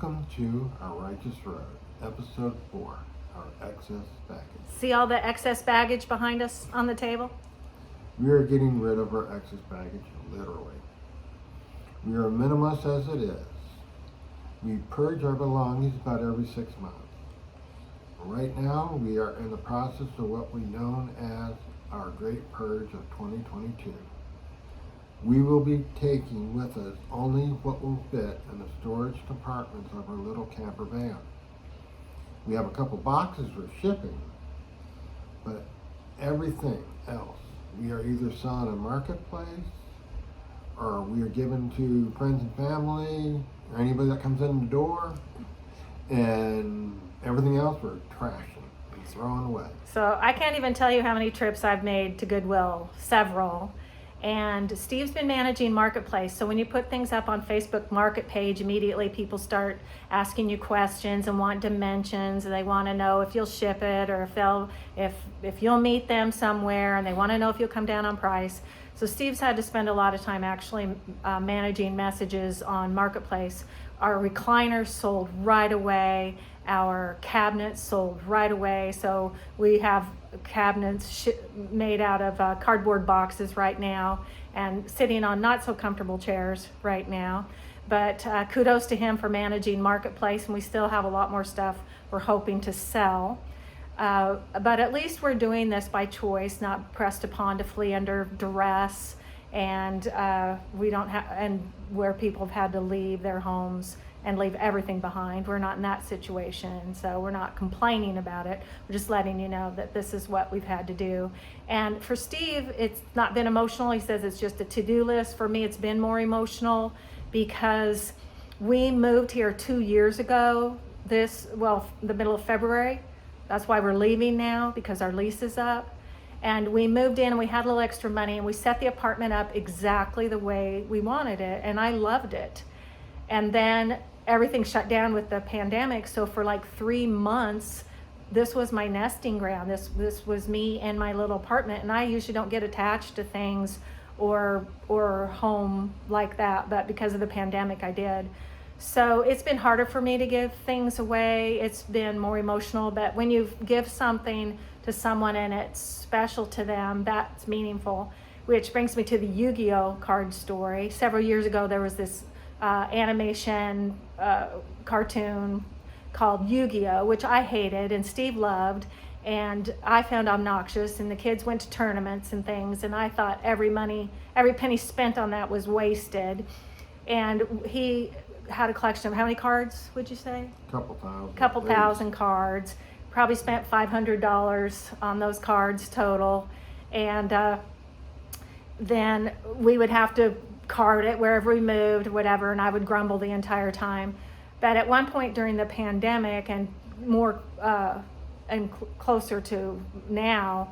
Welcome to Our Righteous Road, Episode 4, Our Excess Baggage. See all the excess baggage behind us on the table? We are getting rid of our excess baggage, literally. We are minimalist as it is. We purge our belongings about every 6 months. Right now, we are in the process of what we know as our Great Purge of 2022. We will be taking with us only what will fit in the storage compartments of our little camper van. We have a couple boxes for shipping, but everything else we are either selling on Marketplace or we are giving to friends and family or anybody that comes in the door, and everything else we're trashing and throwing away. So I can't even tell you how many trips I've made to Goodwill, several. And Steve's been managing Marketplace. So when you put things up on Facebook Market page, immediately people start asking you questions and want dimensions, and they want to know if you'll ship it or if you'll meet them somewhere, and they want to know if you'll come down on price. So Steve's had to spend a lot of time actually managing messages on Marketplace. Our recliners sold right away. Our cabinets sold right away. So we have cabinets made out of cardboard boxes right now and sitting on not so comfortable chairs right now. But kudos to him for managing Marketplace, and we still have a lot more stuff we're hoping to sell. But at least we're doing this by choice, not pressed upon to flee under duress, and we don't have, and where people have had to leave their homes and leave everything behind. We're not in that situation, so we're not complaining about it. We're just letting you know that this is what we've had to do. And for Steve, it's not been emotional. He says it's just a to-do list. For me, it's been more emotional because we moved here 2 years ago, the middle of February. That's why we're leaving now, because our lease is up. And we moved in and we had a little extra money and we set the apartment up exactly the way we wanted it, and I loved it. And then everything shut down with the pandemic. So for like 3 months, this was my nesting ground. This was me and my little apartment. And I usually don't get attached to things or home like that, but because of the pandemic, I did. So it's been harder for me to give things away. It's been more emotional, but when you give something to someone and it's special to them, that's meaningful. Which brings me to the Yu-Gi-Oh card story. Several years ago, there was this animation cartoon called Yu-Gi-Oh, which I hated and Steve loved, and I found obnoxious, and the kids went to tournaments and things, and I thought every penny spent on that was wasted. And he had a collection of how many cards would you say? Couple thousand cards. Probably spent $500 on those cards total, and then we would have to card it wherever we moved, whatever, and I would grumble the entire time. But at one point during the pandemic, and more closer to now,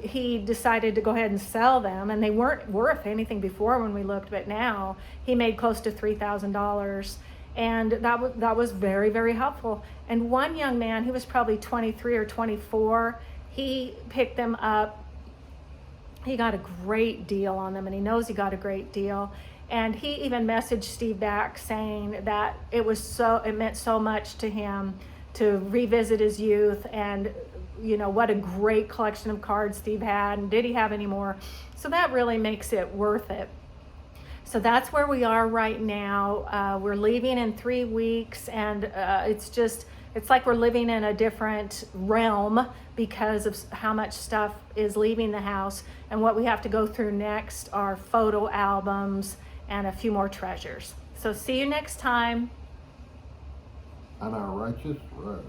he decided to go ahead and sell them, and they weren't worth anything before when we looked, but now he made close to $3,000, and that was very, very helpful. And one young man, he was probably 23 or 24, he picked them up. He got a great deal on them, and he knows he got a great deal. And he even messaged Steve back saying that it meant so much to him to revisit his youth, and what a great collection of cards Steve had, and did he have any more? So that really makes it worth it. So that's where we are right now. We're leaving in 3 weeks, and it's like we're living in a different realm because of how much stuff is leaving the house. And what we have to go through next are photo albums and a few more treasures. So see you next time On Our Righteous Road.